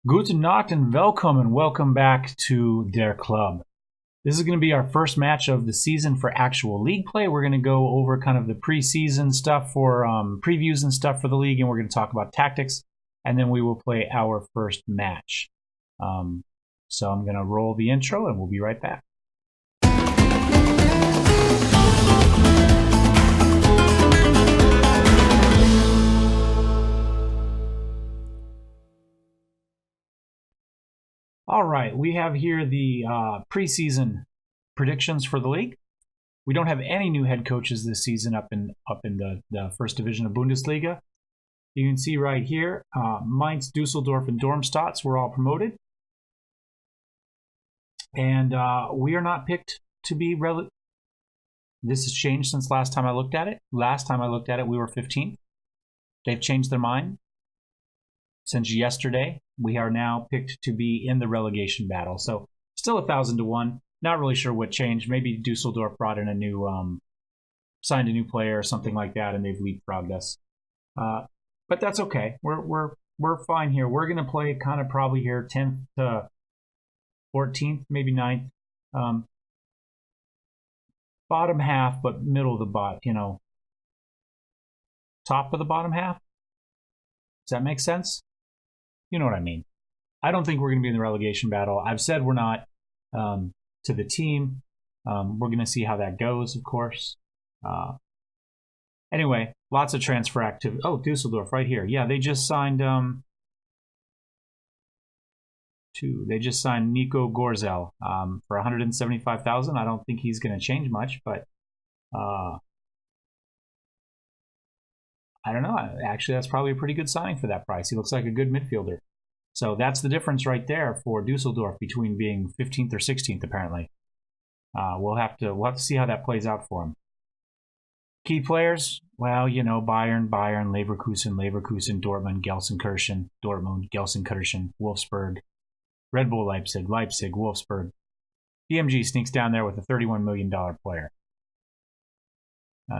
Guten Nacht and welcome back to Der Club. This is going to be our first match of the season for actual league play. We're going to go over kind of the preseason stuff for previews and stuff for the league, and we're going to talk about tactics, and then we will play our first match. So I'm going to roll the intro, and we'll be right back. All right, we have here the preseason predictions for the league. We don't have any new head coaches this season up in the first division of Bundesliga. You can see right here, Mainz, Dusseldorf, and Darmstadt were all promoted. And we are not picked to be This has changed since last time I looked at it. Last time I looked at it, we were 15th. They've changed their mind. Since yesterday, we are now picked to be in the relegation battle. So still 1,000 to 1. Not really sure what changed. Maybe Dusseldorf brought in a new, signed a new player or something like that, and they've leapfrogged us. But that's okay. We're fine here. We're going to play kind of probably here 10th to 14th, maybe 9th. Bottom half, but middle of the bottom, top of the bottom half. Does that make sense? You know what I mean. I don't think we're going to be in the relegation battle. I've said we're not to the team. We're going to see how that goes, of course. Anyway, lots of transfer activity. Oh, Dusseldorf right here. Yeah, they just signed They just signed Nico Gorzel for 175,000. I don't think he's going to change much, but I don't know. Actually, that's probably a pretty good signing for that price. He looks like a good midfielder. So that's the difference right there for Dusseldorf between being 15th or 16th, apparently. We'll have to see how that plays out for him. Key players, well, Bayern, Leverkusen, Dortmund, Gelsenkirchen, Wolfsburg, Red Bull Leipzig, Wolfsburg. BMG sneaks down there with a $31 million player.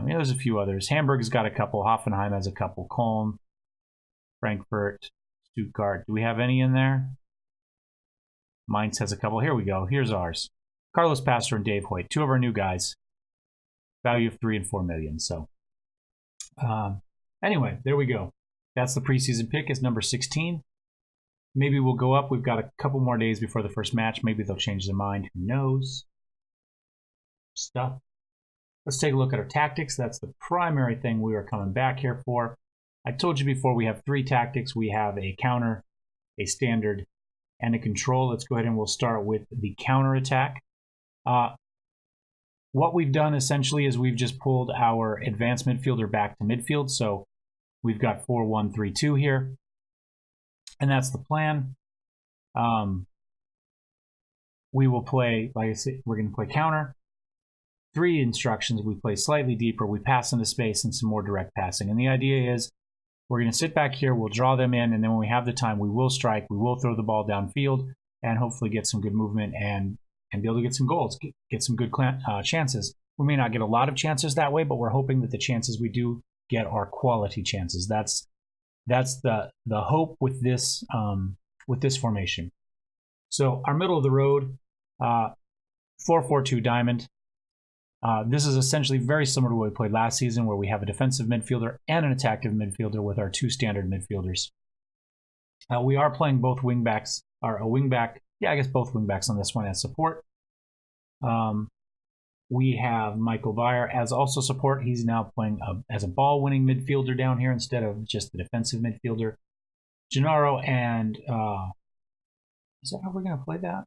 There's a few others. Hamburg has got a couple. Hoffenheim has a couple. Köln, Frankfurt, Stuttgart. Do we have any in there? Mainz has a couple. Here we go. Here's ours. Carlos Pastor and Dave Hoyt. Two of our new guys. Value of 3 and 4 million. So, anyway, there we go. That's the preseason pick. It's number 16. Maybe we'll go up. We've got a couple more days before the first match. Maybe they'll change their mind. Who knows? Stuff. Let's take a look at our tactics. That's the primary thing we are coming back here for. I told you before we have 3 tactics. We have a counter, a standard, and a control. Let's go ahead and we'll start with the counter attack. What we've done essentially is we've just pulled our advanced midfielder back to midfield. So we've got 4-1-3-2 here. And that's the plan. We will play, like I said, we're going to play counter. 3 instructions. We play slightly deeper. We pass into space and some more direct passing. And the idea is we're going to sit back here. We'll draw them in. And then when we have the time, we will strike. We will throw the ball downfield and hopefully get some good movement and be able to get some goals, get some good chances. We may not get a lot of chances that way, but we're hoping that the chances we do get are quality chances. That's the hope with this formation. So our middle of the road, 4-4-2 diamond. This is essentially very similar to what we played last season, where we have a defensive midfielder and an attacking midfielder with our 2 standard midfielders. We are playing both wingbacks, or a wingback. Yeah, I guess both wingbacks on this one as support. We have Michael Bayer as also support. He's now playing as a ball-winning midfielder down here instead of just the defensive midfielder. Gennaro and is that how we're going to play that?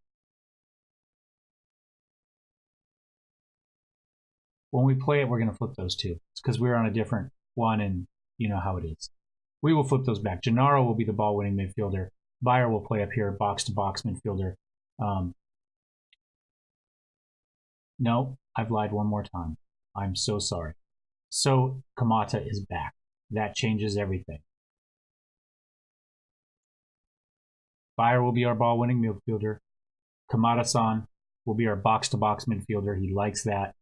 When we play it, we're going to flip those 2. It's because we're on a different one, and you know how it is. We will flip those back. Gennaro will be the ball-winning midfielder. Bayer will play up here, box-to-box midfielder. No, I've lied one more time. I'm so sorry. So Kamata is back. That changes everything. Bayer will be our ball-winning midfielder. Kamata-san will be our box-to-box midfielder. He likes that.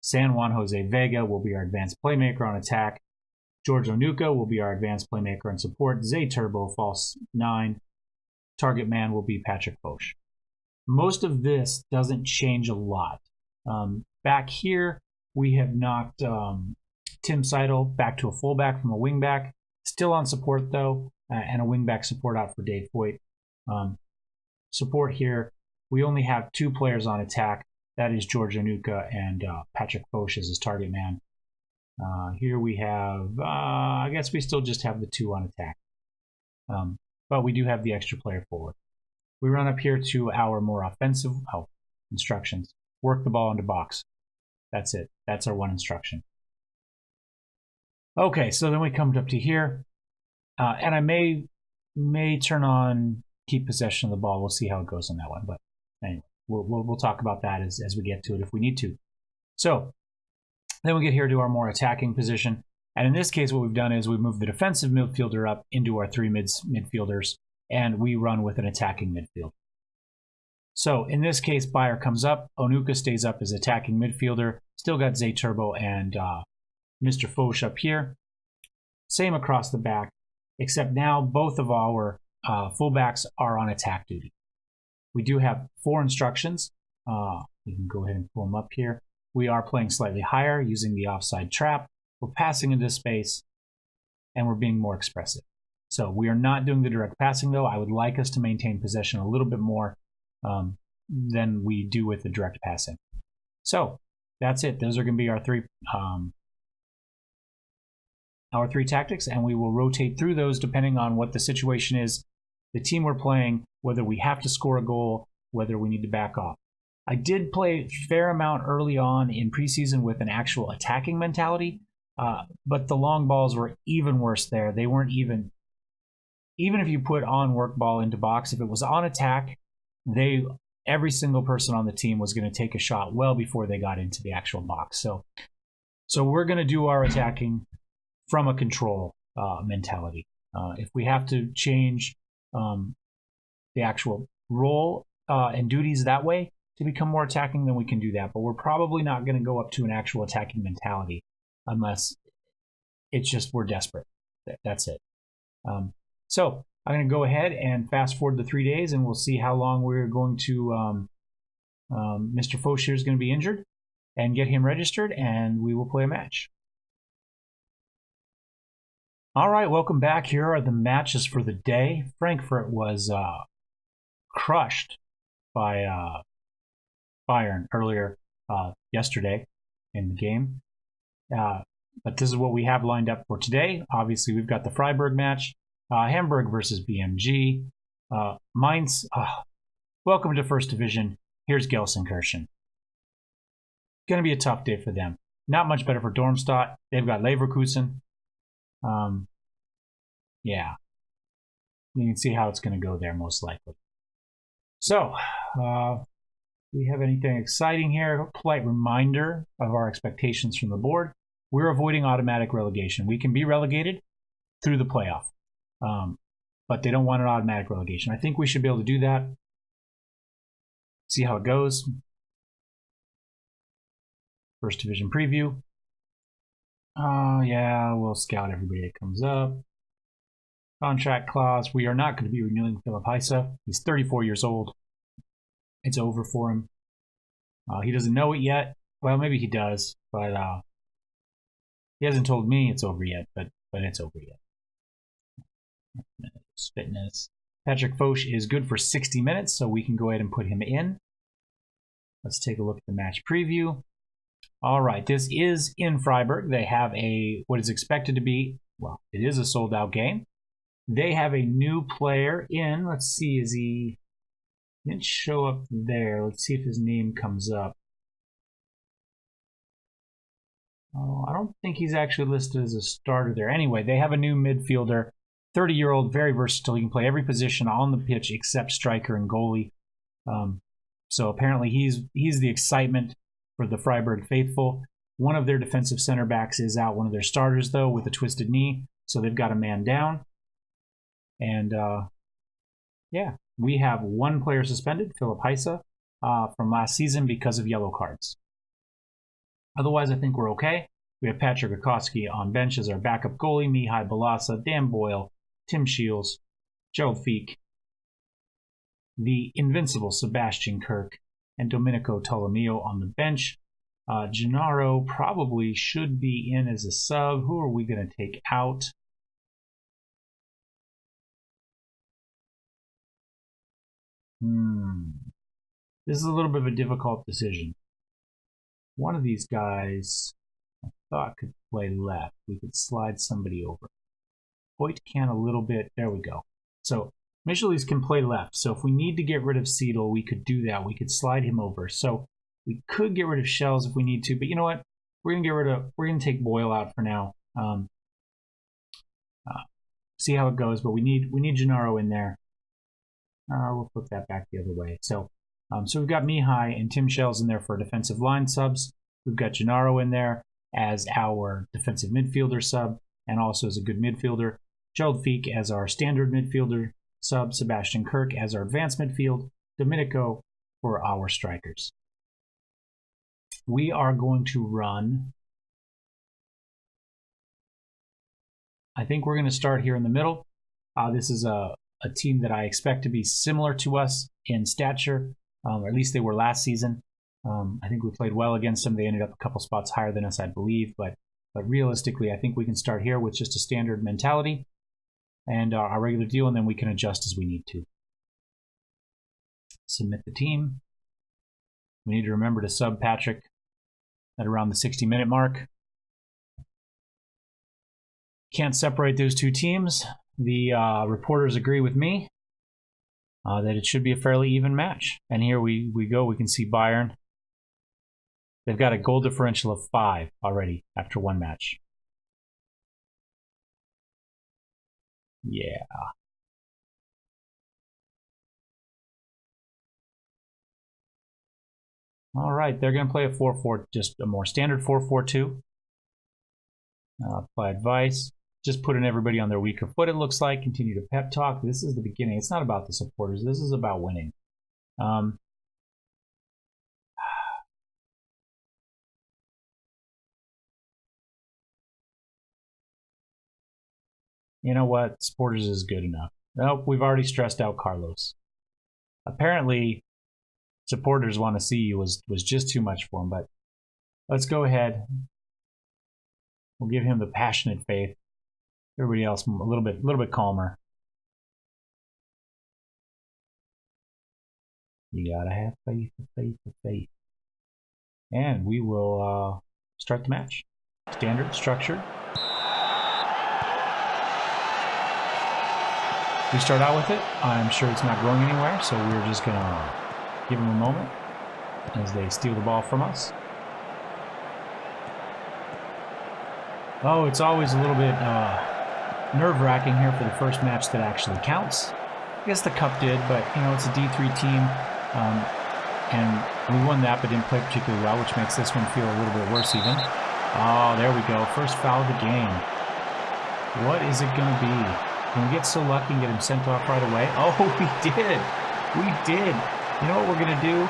San Juan Jose Vega will be our advanced playmaker on attack. George Onuka will be our advanced playmaker and support. Zay Turbo, false 9. Target man will be Patrick Foch. Most of this doesn't change a lot. Back here, we have knocked Tim Seidel back to a fullback from a wingback. Still on support, though, and a wingback support out for Dave Foyt. Support here, we only have 2 players on attack. That is George Onuka and Patrick Foch as his target man. Here we have, I guess we still just have the 2 on attack. But we do have the extra player forward. We run up here to our more offensive instructions. Work the ball into box. That's it. That's our one instruction. Okay, so then we come up to here. And I may turn on keep possession of the ball. We'll see how it goes on that one. But anyway, we'll talk about that as we get to it if we need to. So then we get here to our more attacking position. And in this case, what we've done is we've moved the defensive midfielder up into our 3 midfielders, and we run with an attacking midfield. So in this case, Bayer comes up. Onuka stays up as attacking midfielder. Still got Zay Turbo and Mr. Foch up here. Same across the back, except now both of our fullbacks are on attack duty. We do have 4 instructions. We can go ahead and pull them up here. We are playing slightly higher using the offside trap. We're passing into space, and we're being more expressive. So we are not doing the direct passing, though. I would like us to maintain possession a little bit more than we do with the direct passing. So that's it. Those are going to be our 3 tactics, and we will rotate through those depending on what the situation is, the team we're playing, whether we have to score a goal, whether we need to back off. I did play a fair amount early on in preseason with an actual attacking mentality, but the long balls were even worse there. They weren't even if you put on work ball into box, if it was on attack, every single person on the team was going to take a shot well before they got into the actual box. So we're going to do our attacking from a control mentality. If we have to change the actual role and duties that way to become more attacking, then we can do that. But we're probably not going to go up to an actual attacking mentality unless it's just we're desperate. That's it. So I'm going to go ahead and fast forward the 3 days, and we'll see how long we're going to Mr. Foch here is going to be injured, and get him registered, and we will play a match. All right, welcome back. Here are the matches for the day. Frankfurt was crushed by Bayern earlier yesterday in the game. But this is what we have lined up for today. Obviously, we've got the Freiburg match, Hamburg versus BMG. Mainz, welcome to First Division. Here's Gelsenkirchen. Going to be a tough day for them. Not much better for Darmstadt. They've got Leverkusen. Yeah. You can see how it's going to go there, most likely. So, do we have anything exciting here? A polite reminder of our expectations from the board. We're avoiding automatic relegation. We can be relegated through the playoff, but they don't want an automatic relegation. I think we should be able to do that. See how it goes. First Division preview. Yeah, we'll scout everybody that comes up. Contract clause. We are not going to be renewing Philipp Heise. He's 34 years old. It's over for him. He doesn't know it yet. Well, maybe he does, but he hasn't told me it's over yet, but it's over yet. Fitness. Patrick Foch is good for 60 minutes, so we can go ahead and put him in. Let's take a look at the match preview. All right, this is in Freiburg. They have what is expected to be, well, it is a sold-out game. They have a new player in. Let's see, he didn't show up there. Let's see if his name comes up. Oh, I don't think he's actually listed as a starter there. Anyway, they have a new midfielder, 30-year-old, very versatile. He can play every position on the pitch except striker and goalie. So apparently he's the excitement for the Freiburg faithful. One of their defensive center backs is out, one of their starters, though, with a twisted knee. So they've got a man down. And, yeah, we have one player suspended, Philipp Heise, from last season because of yellow cards. Otherwise, I think we're okay. We have Patrick Akowski on bench as our backup goalie, Mihai Balasa, Dan Boyle, Tim Shields, Gerald Feek, the invincible Sebastian Kirk and Domenico Tolomeo on the bench. Gennaro probably should be in as a sub. Who are we going to take out? This is a little bit of a difficult decision. One of these guys I thought could play left. We could slide somebody over. Hoyt can a little bit. There we go. So Michelis can play left. So if we need to get rid of Seidel, we could do that. We could slide him over. So we could get rid of Shells if we need to. But you know what? We're gonna take Boyle out for now. See how it goes. But we need Gennaro in there. We'll flip that back the other way. So we've got Mihai and Tim Shells in there for defensive line subs. We've got Gennaro in there as our defensive midfielder sub and also as a good midfielder. Gerald Feek as our standard midfielder sub. Sebastian Kirk as our advanced midfield. Domenico for our strikers. We are going to run. I think we're going to start here in the middle. This is a team that I expect to be similar to us in stature, or at least they were last season. I think we played well against them. They ended up a couple spots higher than us, I believe. But realistically, I think we can start here with just a standard mentality and our regular deal, and then we can adjust as we need to. Submit the team. We need to remember to sub Patrick at around the 60-minute mark. Can't separate those two teams. The reporters agree with me that it should be a fairly even match. And here we go. We can see Bayern. They've got a goal differential of 5 already after one match. Yeah. All right, they're going to play a 4-4, just a more standard 4-4-2. Apply advice. Just putting everybody on their weaker foot, it looks like. Continue to pep talk. This is the beginning. It's not about the supporters. This is about winning. You know what? Supporters is good enough. Nope, we've already stressed out Carlos. Apparently, supporters want to see you was just too much for him, but let's go ahead. We'll give him the passionate faith. Everybody else a little bit calmer. You gotta have faith. And we will start the match. Standard, structured. We start out with it. I'm sure it's not going anywhere, so we're just gonna give them a moment as they steal the ball from us. Oh, it's always a little bit nerve-wracking here for the first match that actually counts. I guess the Cup did, but you know, it's a D3 team, and we won that, but didn't play particularly well, which makes this one feel a little bit worse even. Oh, there we go. First foul of the game. What is it going to be? Can we get so lucky and get him sent off right away? Oh, we did. We did. You know what we're going to do?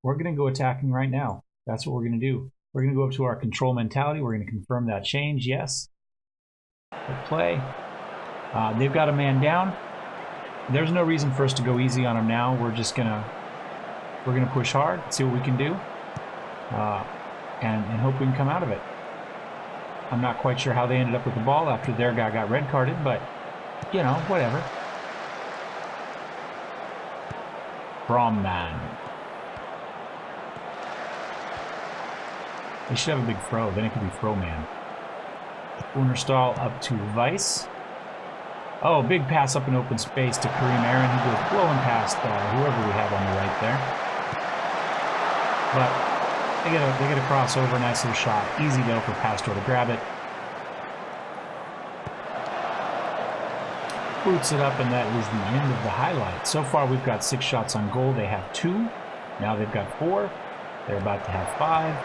We're going to go attacking right now. That's what we're going to do. We're going to go up to our control mentality. We're going to confirm that change. Yes. Good play. They've got a man down. There's no reason for us to go easy on them now. We're going to push hard, see what we can do, and hope we can come out of it. I'm not quite sure how they ended up with the ball after their guy got red carded, but, you know, whatever. Bromman. They should have a big throw, then it could be Froman. Unerstahl up to Weiss. Oh, big pass up in open space to Kareem Aaron. He goes blowing past whoever we have on the right there. But they get a crossover, nice little shot. Easy though for Pastor to grab it. Boots it up, and that is the end of the highlight. So far we've got 6 shots on goal. They have 2. Now they've got 4. They're about to have 5.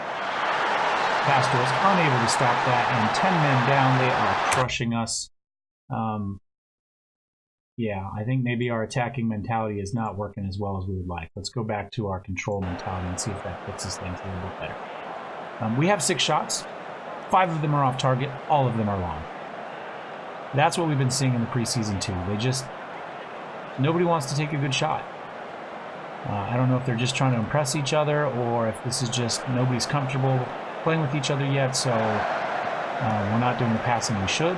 Pastor is unable to stop that, and 10 men down. They are crushing us. Yeah, I think maybe our attacking mentality is not working as well as we would like. Let's go back to our control mentality and see if that fixes things a little bit better. We have 6 shots. 5 of them are off target. All of them are long. That's what we've been seeing in the preseason too. nobody wants to take a good shot. I don't know if they're just trying to impress each other or if this is just nobody's comfortable playing with each other yet, so we're not doing the passing we should.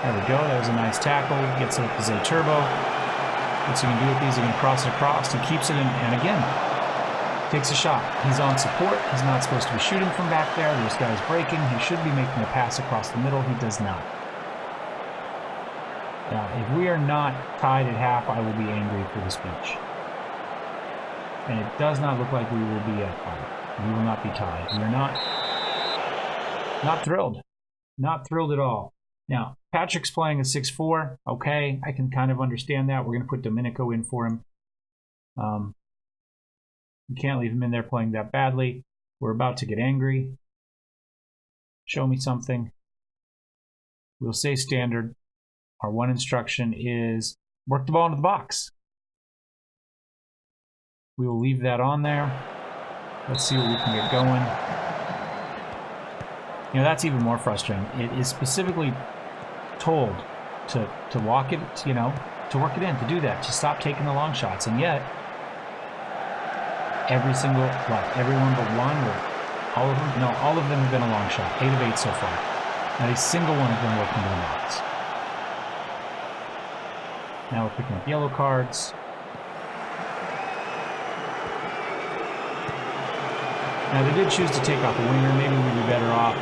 There we go. That was a nice tackle. Gets it up to Zay Turbo. What's he going to do with these? He's going to cross it across. He keeps it in, and again, takes a shot. He's on support. He's not supposed to be shooting from back there. This guy's breaking. He should be making a pass across the middle. He does not. Now, if we are not tied at half, I will be angry for this pitch. And it does not look like we will be at tied. We will not be tied. We are not thrilled. Not thrilled at all. Now, Patrick's playing a 6-4. Okay, I can kind of understand that. We're going to put Domenico in for him. You can't leave him in there playing that badly. We're about to get angry. Show me something. We'll say standard. Our one instruction is work the ball into the box. We will leave that on there. Let's see what we can get going. You know, that's even more frustrating. It is specifically told to walk it, you know, to work it in, to do that, to stop taking the long shots. And yet, everyone but one, or all of them? No, all of them have been a long shot. 8 of 8 so far. Not a single one has been working to the box. Now we're picking up yellow cards. Now they did choose to take off a winger. Maybe we'd be better off,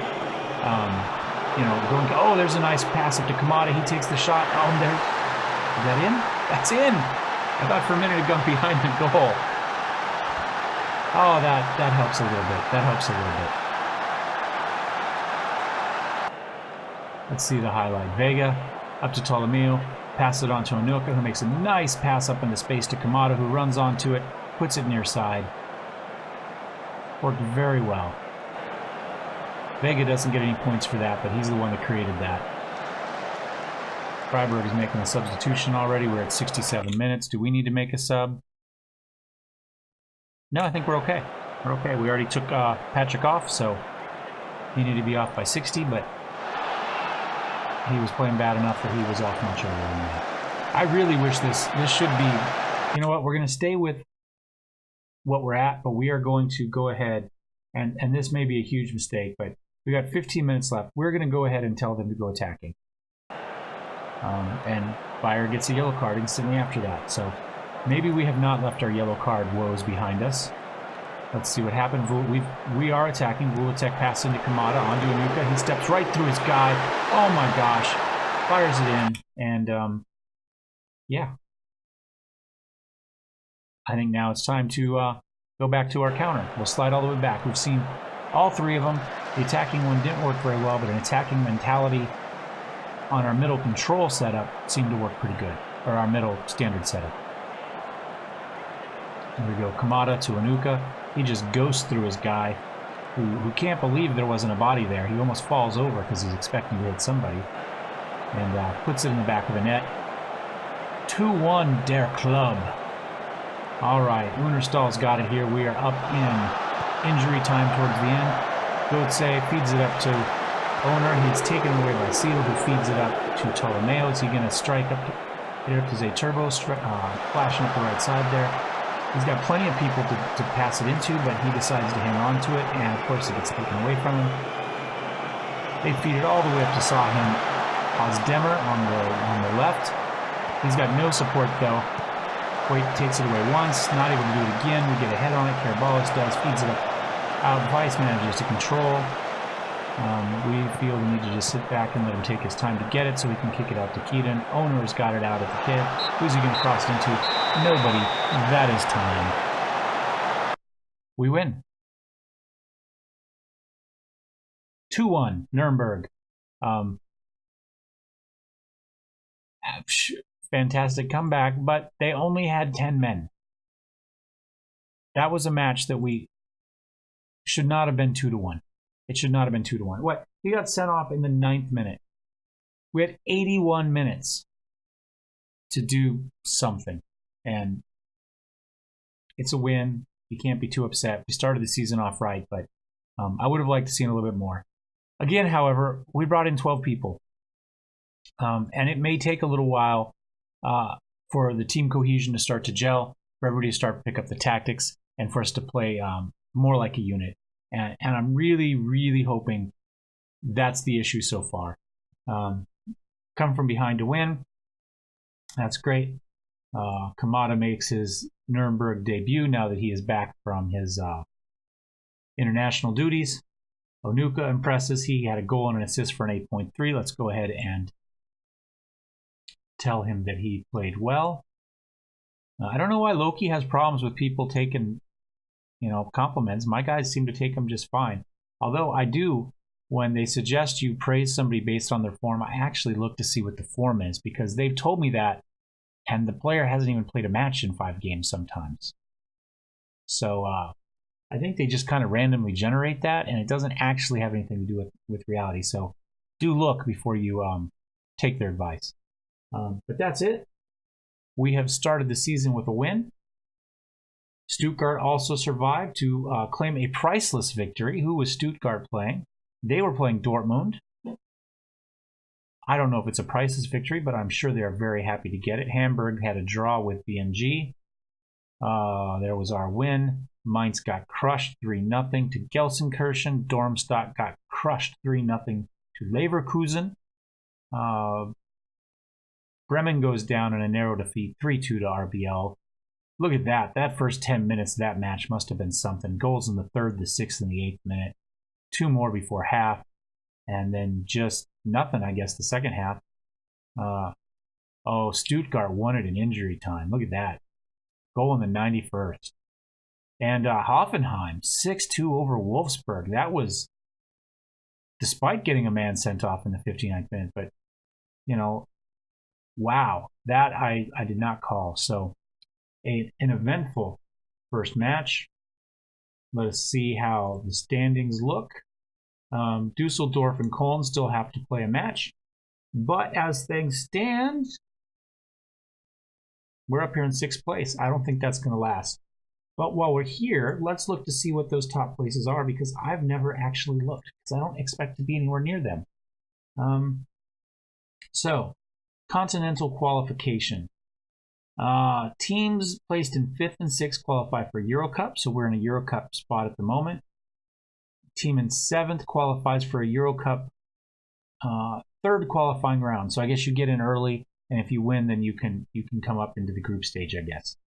you know, going. Oh, there's a nice pass up to Kamada. He takes the shot. Oh, there. Is that in? That's in. I thought for a minute it got behind the goal. Oh, that helps a little bit. That helps a little bit. Let's see the highlight. Vega up to Ptolomeo. Pass it on to Anuka, who makes a nice pass up into space to Kamada, who runs onto it, puts it near side. Worked very well. Vega doesn't get any points for that, but he's the one that created that. Freiburg is making a substitution already. We're at 67 minutes. Do we need to make a sub? No, I think we're okay. We're okay. We already took Patrick off, so he needed to be off by 60, but he was playing bad enough that he was off much earlier than that. I really wish this should be, you know what, we're going to stay with what we're at, but we are going to go ahead, and this may be a huge mistake, but we got 15 minutes left. We're going to go ahead and tell them to go attacking. And Bayer gets a yellow card instantly after that, so maybe we have not left our yellow card woes behind us. Let's see what happened. We are attacking. Vuletek passes into Kamada, onto Anuka. He steps right through his guy. Oh my gosh. Fires it in. And, yeah. I think now it's time to go back to our counter. We'll slide all the way back. We've seen all 3 of them. The attacking one didn't work very well, but an attacking mentality on our middle control setup seemed to work pretty good. Or our middle standard setup. Here we go. Kamada to Anuka. He just goes through his guy, who can't believe there wasn't a body there. He almost falls over because he's expecting to hit somebody. And puts it in the back of the net. 2-1 Der Club. All right, Unerstall's got it here. We are up in injury time towards the end. Gotze feeds it up to Owner. He's taken away by Seal, who feeds it up to Ptolomeo. Is he going to strike up here to Zay Turbo, flashing up the right side there? He's got plenty of people to pass it into, but he decides to hang on to it, and of course it gets taken away from him. They feed it all the way up to Sahim Ozdemir on the left. He's got no support though. Wait, takes it away once, not able to do it again. We get a head on it. Karabalis does, feeds it up. Vice manages to control. We feel we need to just sit back and let him take his time to get it so we can kick it out to Keaton. Owner's got it out at the kid. Who's he going to cross it into? Nobody. That is time. We win. 2-1, Nuremberg. Fantastic comeback, but they only had 10 men. That was a match that we should not have been 2-1. It should not have been 2-1. What? He got sent off in the 9th minute. We had 81 minutes to do something. And it's a win. You can't be too upset. We started the season off right, but I would have liked to see a little bit more. Again, however, we brought in 12 people. And it may take a little while for the team cohesion to start to gel, for everybody to start to pick up the tactics, and for us to play more like a unit. And I'm really, really hoping that's the issue so far. Come from behind to win. That's great. Kamada makes his Nuremberg debut now that he is back from his international duties. Onuka impresses. He had a goal and an assist for an 8.3. Let's go ahead and tell him that he played well. I don't know why Loki has problems with people taking, compliments. My guys seem to take them just fine. Although I do, when they suggest you praise somebody based on their form, I actually look to see what the form is, because they've told me that, and the player hasn't even played a match in 5 games sometimes. So I think they just kind of randomly generate that, and it doesn't actually have anything to do with reality. So do look before you take their advice. But that's it. We have started the season with a win. Stuttgart also survived to claim a priceless victory. Who was Stuttgart playing? They were playing Dortmund. I don't know if it's a priceless victory, but I'm sure they are very happy to get it. Hamburg had a draw with BMG. There was our win. Mainz got crushed 3-0 to Gelsenkirchen. Darmstadt got crushed 3-0 to Leverkusen. Bremen goes down in a narrow defeat 3-2 to RBL. Look at that. That first 10 minutes of that match must have been something. Goals in the 3rd, the 6th, and the 8th minute. 2 more before half. And then just nothing, I guess, the second half. Stuttgart won it in injury time. Look at that. Goal in the 91st. And Hoffenheim, 6-2 over Wolfsburg. That was, despite getting a man sent off in the 59th minute. But, wow. That I did not call. So, an eventful first match. Let us see how the standings look. Dusseldorf and Cologne still have to play a match. But as things stand, we're up here in 6th place. I don't think that's going to last. But while we're here, let's look to see what those top places are, because I've never actually looked, because I don't expect to be anywhere near them. So, continental qualification. Teams placed in 5th and 6th qualify for Euro Cup, so we're in a Euro Cup spot at the moment. Team in 7th qualifies for a Euro Cup 3rd qualifying round. So I guess you get in early, and if you win, then you can come up into the group stage, I guess.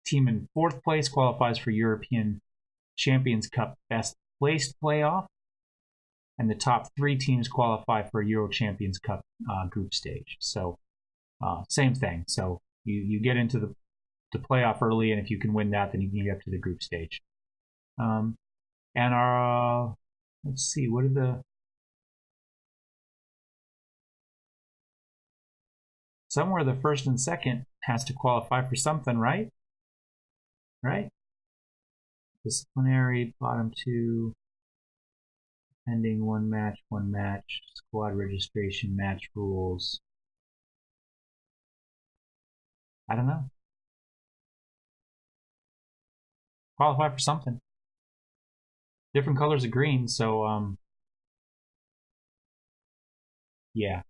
Team in 4th place qualifies for European Champions Cup best placed playoff, and the top 3 teams qualify for a Euro Champions Cup group stage. So same thing. So you get into the playoff early, and if you can win that, then you can get up to the group stage. And our let's see, what are the somewhere the 1st and 2nd has to qualify for something, right? Disciplinary, bottom 2, pending one match, squad registration, match rules. I don't know. Qualify for something. Different colors of green, so yeah.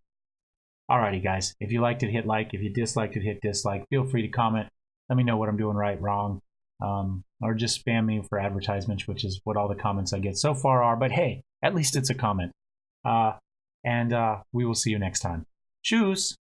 Alrighty, guys. If you liked it, hit like. If you disliked it, hit dislike. Feel free to comment. Let me know what I'm doing right, wrong. Or just spam me for advertisements, which is what all the comments I get so far are. But hey, at least it's a comment. And we will see you next time. Tschüss!